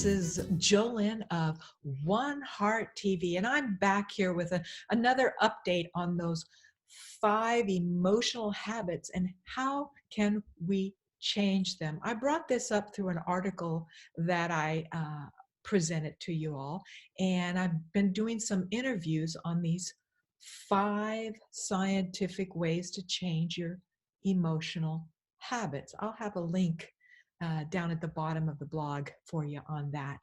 This is Joelyn of WonHeart TV, and I'm back here with another update on those 5 emotional habits and how can we change them. I brought this up through an article that I presented to you all, and I've been doing some interviews on these 5 scientific ways to change your emotional habits. I'll have a link down at the bottom of the blog for you on that.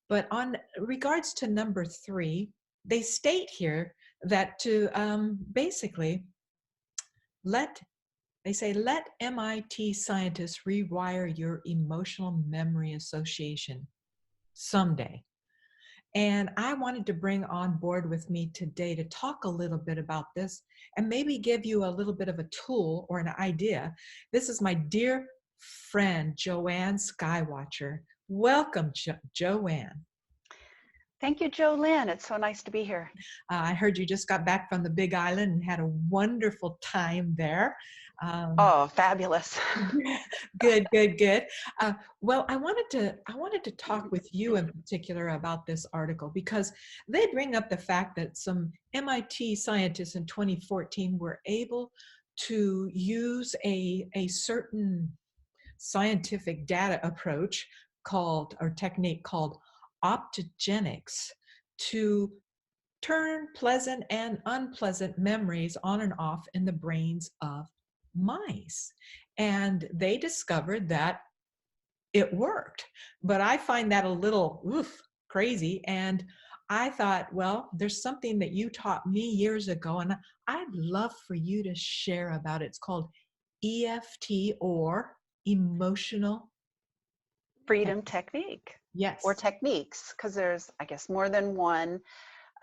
But on regards to number 3, they state here that to basically let MIT scientists rewire your emotional memory association someday. And I wanted to bring on board with me today to talk a little bit about this and maybe give you a little bit of a tool or an idea. This is my dear friend, JoAnn Skywatcher. Welcome, JoAnn. Thank you, Joelyn. It's so nice to be here. I heard you just got back from the Big Island and had a wonderful time there. Oh, fabulous. Good. Well, I wanted to talk with you in particular about this article because they bring up the fact that some MIT scientists in 2014 were able to use a certain scientific data approach technique called Optogenetics to turn pleasant and unpleasant memories on and off in the brains of mice. And they discovered that it worked. But I find that a little crazy. And I thought, well, there's something that you taught me years ago, and I'd love for you to share about it. It's called EFT, or emotional Freedom technique. Yes. Or techniques, because there's, I guess, more than one.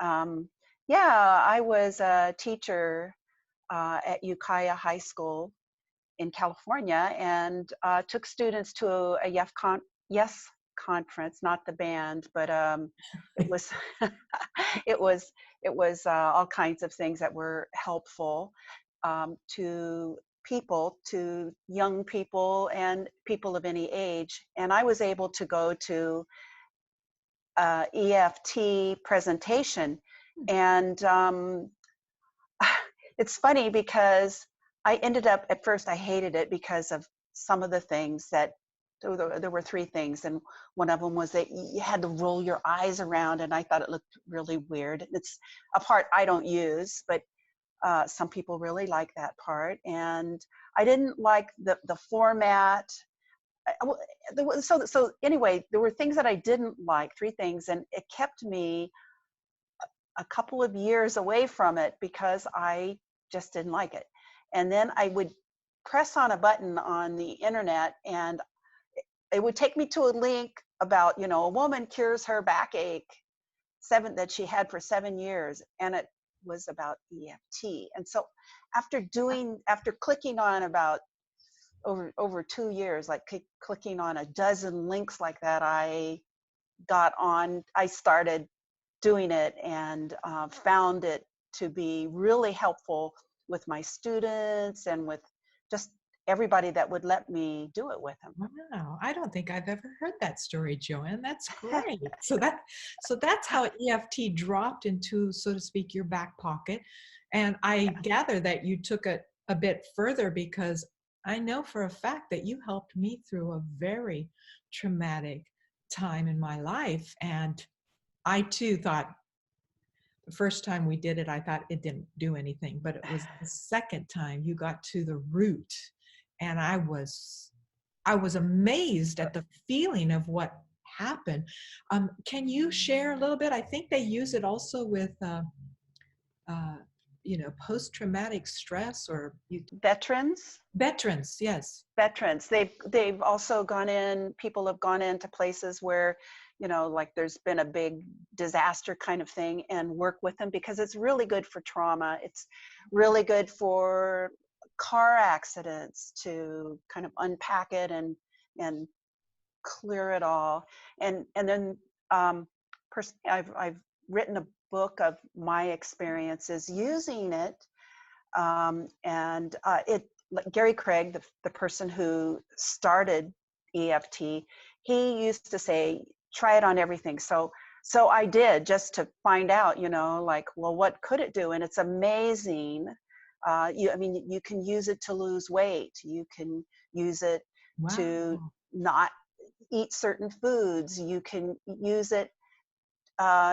Yeah, I was a teacher at Ukiah High School in California, and took students to a Yes conference, not the band, but it was it was all kinds of things that were helpful to young people and people of any age. And I was able to go to EFT presentation, and it's funny because I ended up, at first I hated it because of some of the things that there were 3 things, and one of them was that you had to roll your eyes around, and I thought it looked really weird. It's a part I don't use, but some people really like that part, and I didn't like the format. So anyway, there were things that I didn't like, 3 things, and it kept me a couple of years away from it because I just didn't like it. And then I would press on a button on the internet, and it would take me to a link about, a woman cures her backache that she had for 7 years, and it was about EFT. And so after clicking on about over 2 years, like clicking on a dozen links like that, I started doing it, and found it to be really helpful with my students and with just everybody that would let me do it with them. Wow, I don't think I've ever heard that story, JoAnn. That's great. So that's how EFT dropped into, so to speak, your back pocket. And I gather that you took it a bit further, because I know for a fact that you helped me through a very traumatic time in my life. And I too thought, the first time we did it, I thought it didn't do anything, but it was the second time you got to the root. And I was amazed at the feeling of what happened. Can you share a little bit? I think they use it also with, post-traumatic stress, or Veterans. Yes. Veterans. They've also people have gone into places where, like there's been a big disaster kind of thing, and work with them, because it's really good for trauma. It's really good for car accidents, to kind of unpack it and clear it all. And then I've written a book of my experiences using it, and Gary Craig, the person who started EFT, he used to say, try it on everything. So I did, just to find out, like, well, what could it do? And it's amazing. I mean, you can use it to lose weight. You can use it to Wow. not eat certain foods. You can use it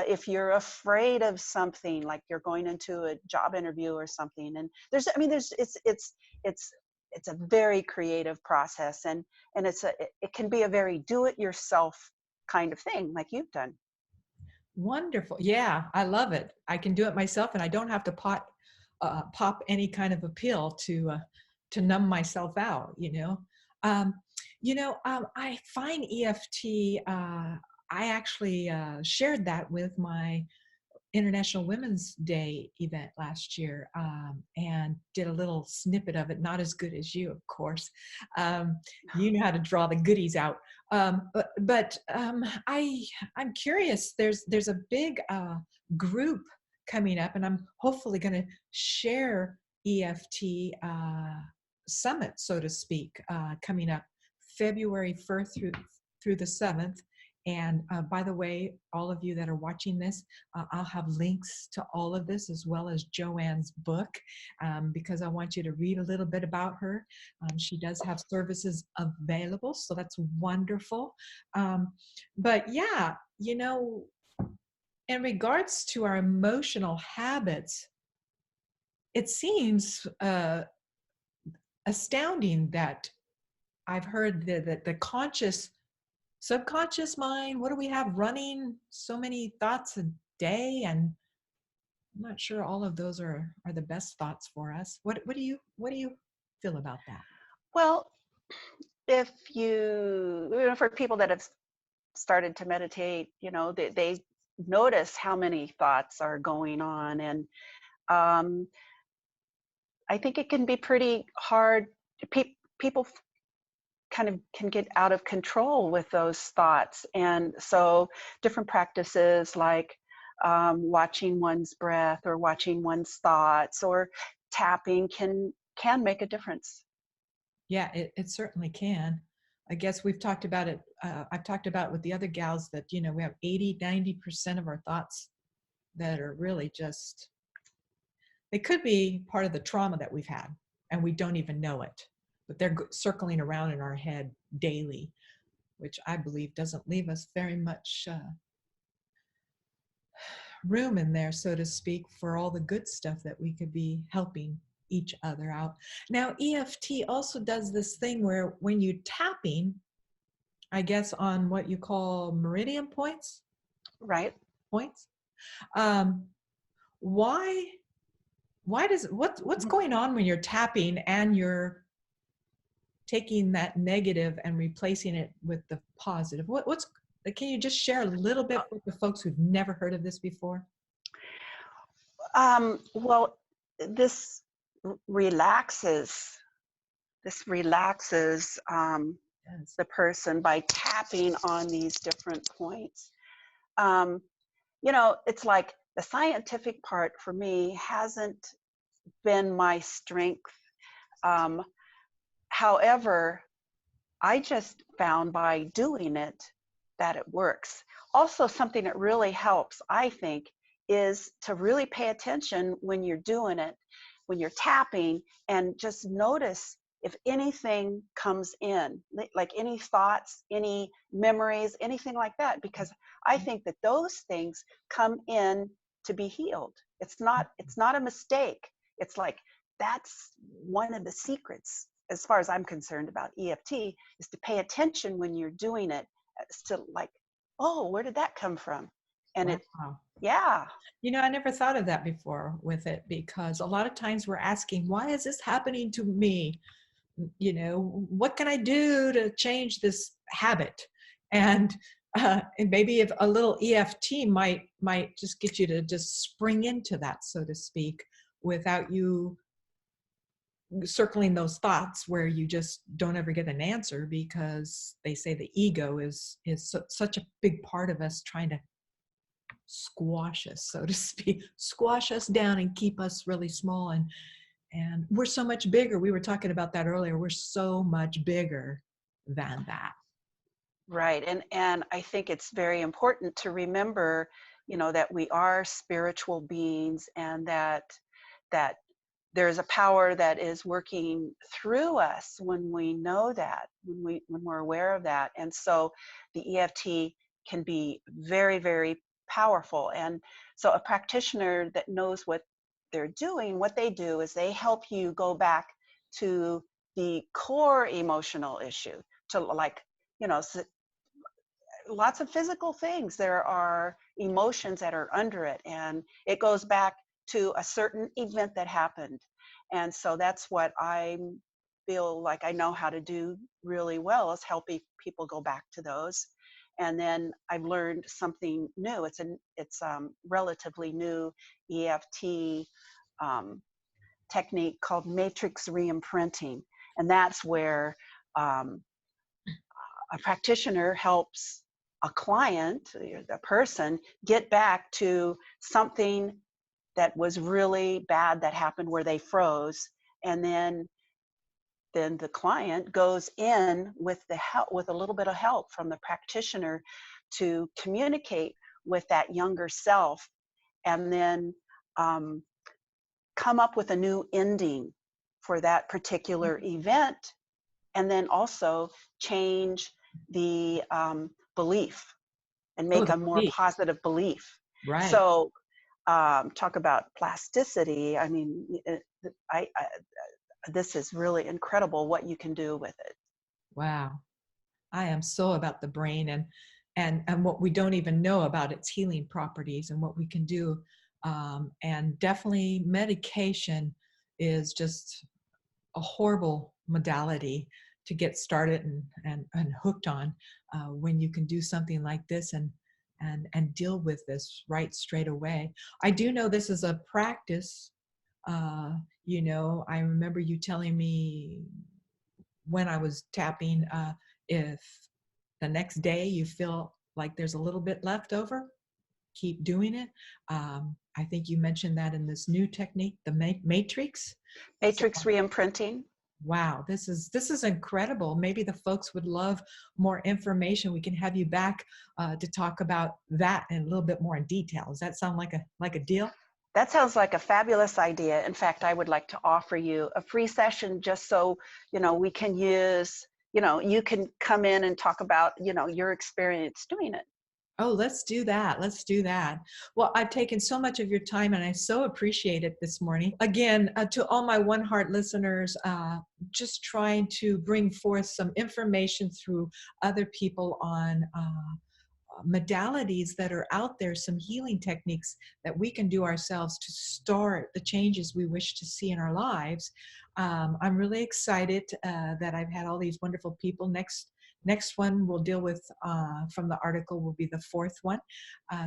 if you're afraid of something, like you're going into a job interview or something. And it's a very creative process, and it can be a very do-it-yourself kind of thing, like you've done. Wonderful. Yeah, I love it. I can do it myself, and I don't have to pop any kind of a pill to numb myself out. Um, I find EFT. I actually shared that with my International Women's Day event last year, and did a little snippet of it. Not as good as you, of course. You know how to draw the goodies out. I'm curious. There's a big group coming up, and I'm hopefully going to share EFT summit, so to speak, coming up February 1st through the 7th. And by the way, all of you that are watching this, I'll have links to all of this, as well as JoAnn's book, because I want you to read a little bit about her. She does have services available, so that's wonderful. But yeah, in regards to our emotional habits, it seems astounding that I've heard that the subconscious mind, what do we have running so many thoughts a day? And I'm not sure all of those are the best thoughts for us. What do you feel about that? Well, if for people that have started to meditate, they notice how many thoughts are going on. And um, I think it can be pretty hard. People kind of can get out of control with those thoughts. And so different practices like watching one's breath, or watching one's thoughts, or tapping can make a difference. Yeah, it certainly can. I guess we've talked about it. I've talked about with the other gals that, we have 80-90% of our thoughts that are really just, they could be part of the trauma that we've had, and we don't even know it, but they're circling around in our head daily, which I believe doesn't leave us very much room in there, so to speak, for all the good stuff that we could be helping each other out. Now, EFT also does this thing where when you're tapping, I guess, on what you call meridian points, Right. um, why does what's going on when you're tapping and you're taking that negative and replacing it with the positive? What's can you just share a little bit with the folks who've never heard of this before? Well, this relaxes Yes. the person by tapping on these different points. It's like the scientific part for me hasn't been my strength. However, I just found by doing it that it works. Also, something that really helps, I think, is to really pay attention when you're doing it, when you're tapping, and just notice if anything comes in, like any thoughts, any memories, anything like that, because I think that those things come in to be healed. It's not a mistake. It's like, that's one of the secrets, as far as I'm concerned, about EFT, is to pay attention when you're doing it, as to like, oh, where did that come from? And Wow. yeah. I never thought of that before with it, because a lot of times we're asking, why is this happening to me? What can I do to change this habit? And maybe if a little EFT might just get you to just spring into that, so to speak, without you circling those thoughts where you just don't ever get an answer, because they say the ego is such a big part of us, trying to squash us, so to speak, squash us down and keep us really small. And we're so much bigger. We were talking about that earlier. We're so much bigger than that. Right. And I think it's very important to remember, that we are spiritual beings, and that there's a power that is working through us when we know that, when we're aware of that. And so the EFT can be very, very powerful. And so a practitioner that knows what they're doing, what they do is they help you go back to the core emotional issue, to like, lots of physical things. There are emotions that are under it, and it goes back to a certain event that happened. And so that's what I feel like I know how to do really well, is helping people go back to those. And then I've learned something new. It's relatively new EFT um, technique called matrix reimprinting, and that's where um, a practitioner helps a client, the person, get back to something that was really bad that happened where they froze. And then the client goes in with the help, with a little bit of help from the practitioner, to communicate with that younger self, and then um, come up with a new ending for that particular event, and then also change the belief and Oh, make the a more belief. positive belief. Right. So talk about plasticity. I mean, this is really incredible what you can do with it. Wow. I am so about the brain and what we don't even know about its healing properties and what we can do. And definitely medication is just a horrible modality to get started and hooked on, when you can do something like this and deal with this right straight away. I do know this is a practice. I remember you telling me when I was tapping, if the next day you feel like there's a little bit left over, keep doing it. I think you mentioned that in this new technique, the matrix. So, Matrix reimprinting. wow, this is incredible. Maybe the folks would love more information. We can have you back to talk about that in a little bit more in detail. Does that sound like a deal? That sounds like a fabulous idea. In fact, I would like to offer you a free session, just so we can use, you can come in and talk about your experience doing it. Oh, let's do that. Let's do that. Well, I've taken so much of your time and I so appreciate it this morning. Again, to all my WonHeart listeners, just trying to bring forth some information through other people on modalities that are out there, some healing techniques that we can do ourselves to start the changes we wish to see in our lives. I'm really excited that I've had all these wonderful people. Next one we'll deal with from the article will be the fourth one.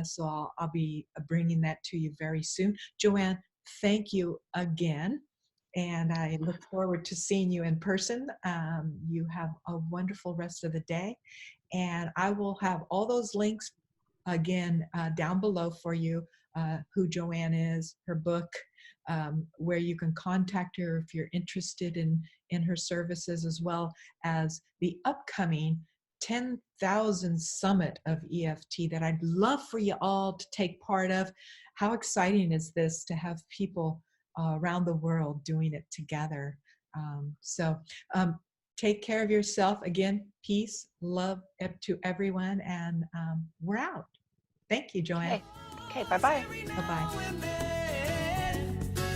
So I'll be bringing that to you very soon. JoAnn, thank you again. And I look forward to seeing you in person. You have a wonderful rest of the day. And I will have all those links again down below for you, who JoAnn is, her book, where you can contact her if you're interested in her services, as well as the upcoming 10,000 Summit of EFT that I'd love for you all to take part of. How exciting is this to have people around the world doing it together? Take care of yourself. Again, peace, love to everyone, and we're out. Thank you, JoAnn. Okay, bye-bye. Bye-bye.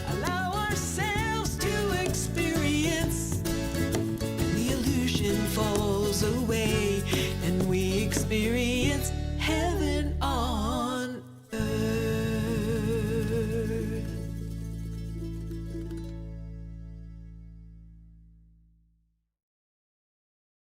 Allow ourselves to experience. The illusion falls away and we experience